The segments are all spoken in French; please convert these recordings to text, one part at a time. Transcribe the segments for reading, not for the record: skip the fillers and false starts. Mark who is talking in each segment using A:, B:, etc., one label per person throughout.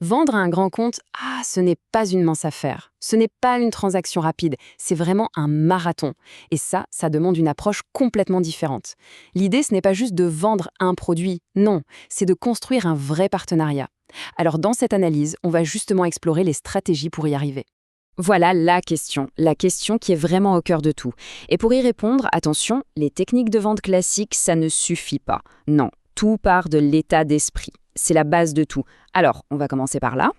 A: Vendre à un grand compte, ce n'est pas une mince affaire. Ce n'est pas une transaction rapide, c'est vraiment un marathon. Et ça demande une approche complètement différente. L'idée, ce n'est pas juste de vendre un produit, non, c'est de construire un vrai partenariat. Alors dans cette analyse, on va justement explorer les stratégies pour y arriver. Voilà la question qui est vraiment au cœur de tout. Et pour y répondre, attention, les techniques de vente classiques, ça ne suffit pas. Non, tout part de l'état d'esprit. C'est la base de tout. Alors, on va commencer par là.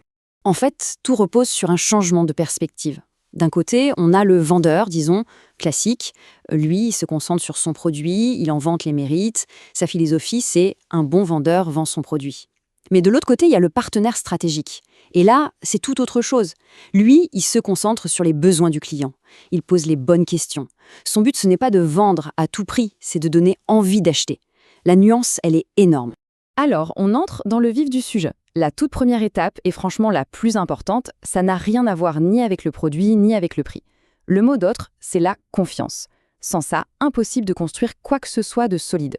A: En fait, tout repose sur un changement de perspective. D'un côté, on a le vendeur, disons, classique. Lui, il se concentre sur son produit, il en vante les mérites. Sa philosophie, c'est un bon vendeur vend son produit. Mais de l'autre côté, il y a le partenaire stratégique. Et là, c'est tout autre chose. Lui, il se concentre sur les besoins du client. Il pose les bonnes questions. Son but, ce n'est pas de vendre à tout prix, c'est de donner envie d'acheter. La nuance, elle est énorme. Alors, on entre dans le vif du sujet. La toute première étape, et franchement la plus importante, ça n'a rien à voir ni avec le produit, ni avec le prix. Le mot d'ordre, c'est la confiance. Sans ça, impossible de construire quoi que ce soit de solide.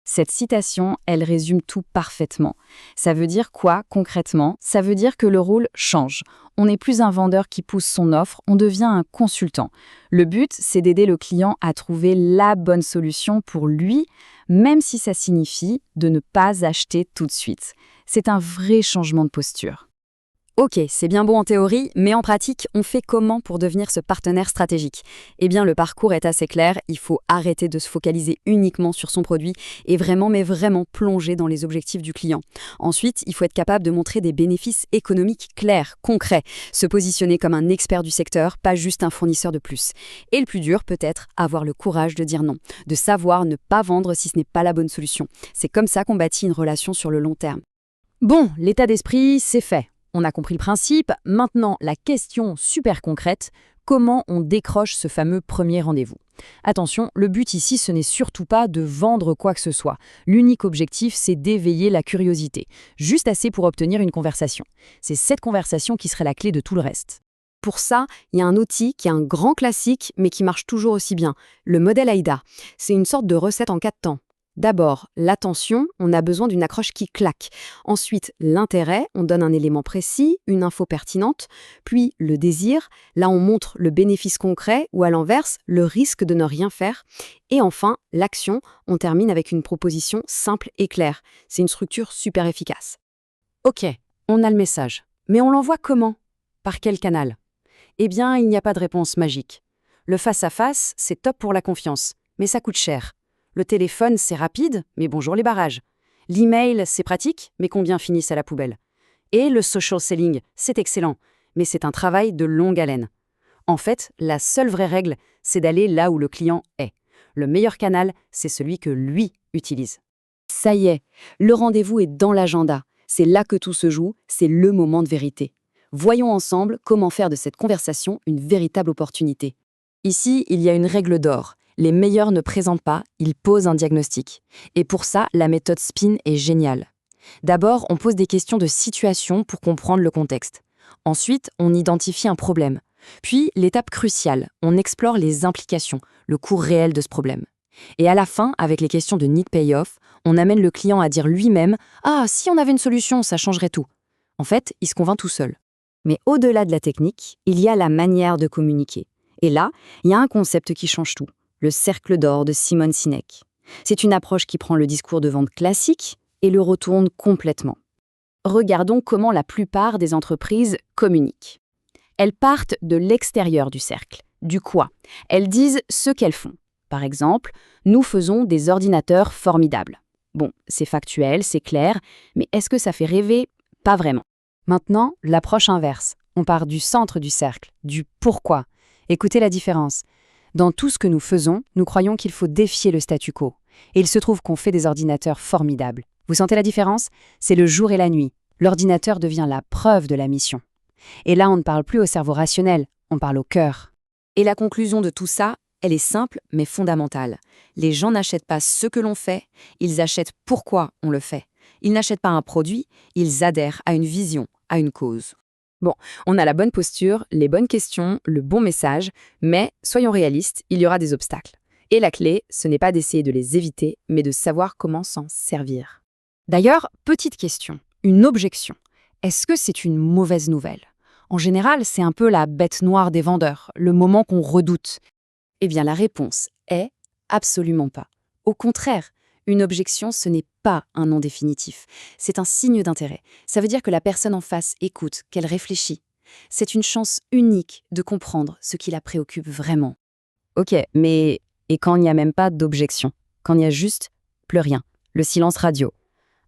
A: Cette citation, elle résume tout parfaitement. Ça veut dire quoi, concrètement? Ça veut dire que le rôle change. On n'est plus un vendeur qui pousse son offre, on devient un consultant. Le but, c'est d'aider le client à trouver la bonne solution pour lui, même si ça signifie de ne pas acheter tout de suite. C'est un vrai changement de posture. Ok, c'est bien beau en théorie, mais en pratique, on fait comment pour devenir ce partenaire stratégique? Eh bien, le parcours est assez clair, il faut arrêter de se focaliser uniquement sur son produit et vraiment plonger dans les objectifs du client. Ensuite, il faut être capable de montrer des bénéfices économiques clairs, concrets, se positionner comme un expert du secteur, pas juste un fournisseur de plus. Et le plus dur, peut-être, avoir le courage de dire non, de savoir ne pas vendre si ce n'est pas la bonne solution. C'est comme ça qu'on bâtit une relation sur le long terme. Bon, l'état d'esprit, c'est fait. On a compris le principe, maintenant la question super concrète, comment on décroche ce fameux premier rendez-vous? Attention, le but ici ce n'est surtout pas de vendre quoi que ce soit. L'unique objectif c'est d'éveiller la curiosité, juste assez pour obtenir une conversation. C'est cette conversation qui serait la clé de tout le reste. Pour ça, il y a un outil qui est un grand classique mais qui marche toujours aussi bien, le modèle AIDA. C'est une sorte de recette en 4 temps. D'abord, l'attention, on a besoin d'une accroche qui claque. Ensuite, l'intérêt, on donne un élément précis, une info pertinente. Puis, le désir, là on montre le bénéfice concret ou à l'inverse, le risque de ne rien faire. Et enfin, l'action, on termine avec une proposition simple et claire. C'est une structure super efficace. Ok, on a le message. Mais on l'envoie comment? Par quel canal? Eh bien, il n'y a pas de réponse magique. Le face-à-face, c'est top pour la confiance, mais ça coûte cher. Le téléphone, c'est rapide, mais bonjour les barrages. L'email, c'est pratique, mais combien finissent à la poubelle? Et le social selling, c'est excellent, mais c'est un travail de longue haleine. En fait, la seule vraie règle, c'est d'aller là où le client est. Le meilleur canal, c'est celui que lui utilise. Ça y est, le rendez-vous est dans l'agenda. C'est là que tout se joue, c'est le moment de vérité. Voyons ensemble comment faire de cette conversation une véritable opportunité. Ici, il y a une règle d'or. Les meilleurs ne présentent pas, ils posent un diagnostic. Et pour ça, la méthode SPIN est géniale. D'abord, on pose des questions de situation pour comprendre le contexte. Ensuite, on identifie un problème. Puis, l'étape cruciale, on explore les implications, le coût réel de ce problème. Et à la fin, avec les questions de need payoff, on amène le client à dire lui-même « Ah, si on avait une solution, ça changerait tout ». En fait, il se convainc tout seul. Mais au-delà de la technique, il y a la manière de communiquer. Et là, il y a un concept qui change tout. Le cercle d'or de Simon Sinek. C'est une approche qui prend le discours de vente classique et le retourne complètement. Regardons comment la plupart des entreprises communiquent. Elles partent de l'extérieur du cercle, du quoi. Elles disent ce qu'elles font. Par exemple, nous faisons des ordinateurs formidables. Bon, c'est factuel, c'est clair, mais est-ce que ça fait rêver? Pas vraiment. Maintenant, l'approche inverse. On part du centre du cercle, du pourquoi. Écoutez la différence. Dans tout ce que nous faisons, nous croyons qu'il faut défier le statu quo. Et il se trouve qu'on fait des ordinateurs formidables. Vous sentez la différence? C'est le jour et la nuit. L'ordinateur devient la preuve de la mission. Et là, on ne parle plus au cerveau rationnel, on parle au cœur. Et la conclusion de tout ça, elle est simple mais fondamentale. Les gens n'achètent pas ce que l'on fait, ils achètent pourquoi on le fait. Ils n'achètent pas un produit, ils adhèrent à une vision, à une cause. Bon, on a la bonne posture, les bonnes questions, le bon message, mais soyons réalistes, il y aura des obstacles. Et la clé, ce n'est pas d'essayer de les éviter, mais de savoir comment s'en servir. D'ailleurs, petite question, une objection. Est-ce que c'est une mauvaise nouvelle? En général, c'est un peu la bête noire des vendeurs, le moment qu'on redoute. Eh bien, la réponse est absolument pas. Au contraire, une objection, ce n'est pas un non définitif. C'est un signe d'intérêt. Ça veut dire que la personne en face écoute, qu'elle réfléchit. C'est une chance unique de comprendre ce qui la préoccupe vraiment. Ok, mais et quand il n'y a même pas d'objection? Quand il n'y a juste plus rien? Le silence radio.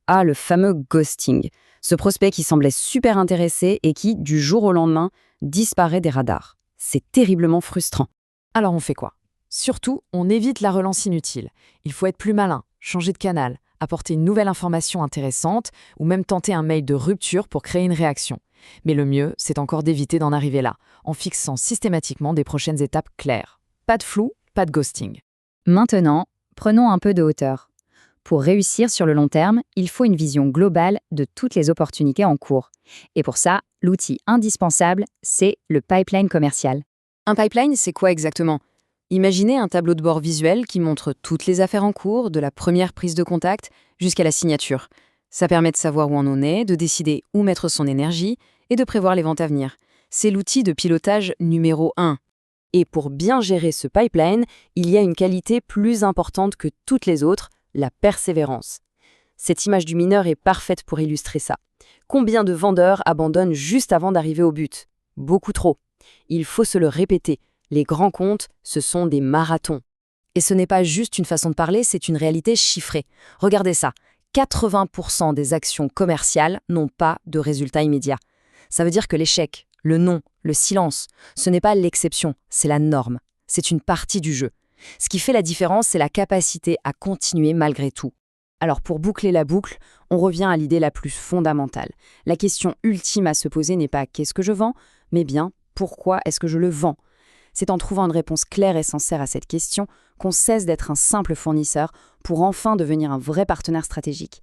A: Ah, le fameux ghosting. Ce prospect qui semblait super intéressé et qui, du jour au lendemain, disparaît des radars. C'est terriblement frustrant.
B: Alors on fait quoi? Surtout, on évite la relance inutile. Il faut être plus malin, changer de canal, apporter une nouvelle information intéressante ou même tenter un mail de rupture pour créer une réaction. Mais le mieux, c'est encore d'éviter d'en arriver là, en fixant systématiquement des prochaines étapes claires. Pas de flou, pas de ghosting.
C: Maintenant, prenons un peu de hauteur. Pour réussir sur le long terme, il faut une vision globale de toutes les opportunités en cours. Et pour ça, l'outil indispensable, c'est le pipeline commercial.
A: Un pipeline, c'est quoi exactement? Imaginez un tableau de bord visuel qui montre toutes les affaires en cours, de la première prise de contact jusqu'à la signature. Ça permet de savoir où on en est, de décider où mettre son énergie et de prévoir les ventes à venir. C'est l'outil de pilotage numéro 1. Et pour bien gérer ce pipeline, il y a une qualité plus importante que toutes les autres, la persévérance. Cette image du mineur est parfaite pour illustrer ça. Combien de vendeurs abandonnent juste avant d'arriver au but? Beaucoup trop. Il faut se le répéter. Les grands comptes, ce sont des marathons. Et ce n'est pas juste une façon de parler, c'est une réalité chiffrée. Regardez ça. 80% des actions commerciales n'ont pas de résultat immédiat. Ça veut dire que l'échec, le non, le silence, ce n'est pas l'exception, c'est la norme. C'est une partie du jeu. Ce qui fait la différence, c'est la capacité à continuer malgré tout. Alors pour boucler la boucle, on revient à l'idée la plus fondamentale. La question ultime à se poser n'est pas « qu'est-ce que je vends ?», mais bien « pourquoi est-ce que je le vends ?» C'est en trouvant une réponse claire et sincère à cette question qu'on cesse d'être un simple fournisseur pour enfin devenir un vrai partenaire stratégique.